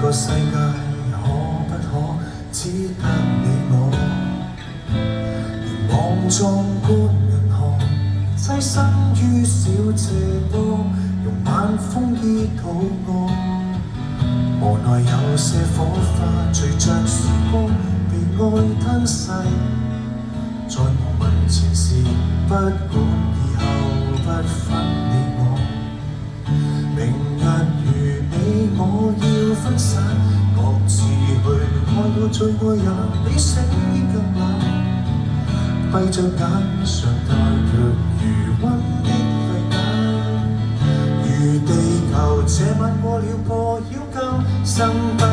個世界可不可只得你我？連望壯觀銀河，棲身於小斜坡，用晚風依肚餓。無奈有些火花隨着時光被愛吞噬，在我問前事，不管以後不分你我。明日如你我要分散，各自去愛過最愛也比死更冷。閉着眼常帶着餘溫的淚眼，如地球這晚過了破曉更心不再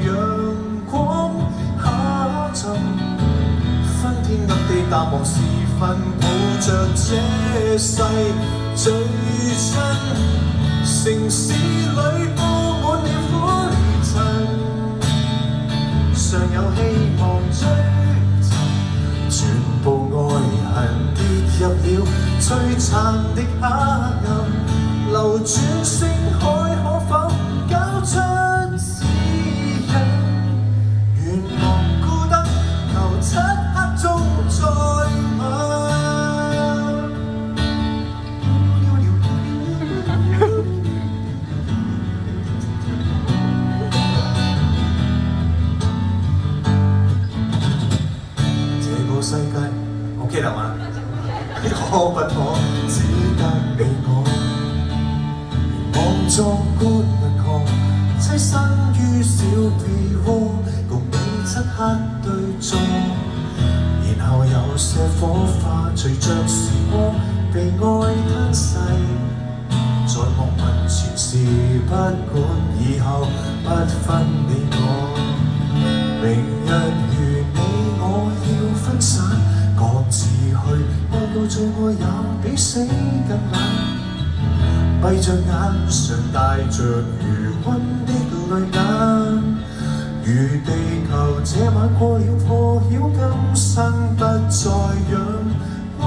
陽光下沉，昏天暗地淡忘時分，抱着這世最親。城市裏佈滿了灰塵，尚有希望追尋，全部愛恨跌入了璀璨的黑暗，流轉星海可否交出指引？願望孤單求漆黑中再吻。世界 OK 啦嘛？可不可只得你我？連望壯觀銀河，棲身於小被窩，共你漆黑對坐。然後有些火花隨着時光被愛吞噬，在莫問前事，不管以後不分你我。明日如你我要分散，各自去愛到最愛也比死更冷。閉着眼常帶着餘溫的淚眼，如地球這晚過了破曉今生不再陽光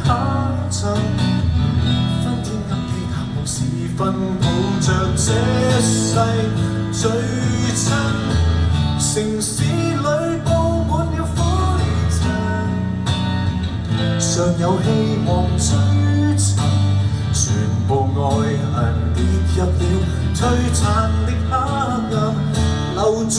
下沉，昏天暗地淡忘時分，抱着這世最親。城市裏佈滿了灰塵，尚有希望追尋，全部愛恨跌入了璀璨的黑暗，流轉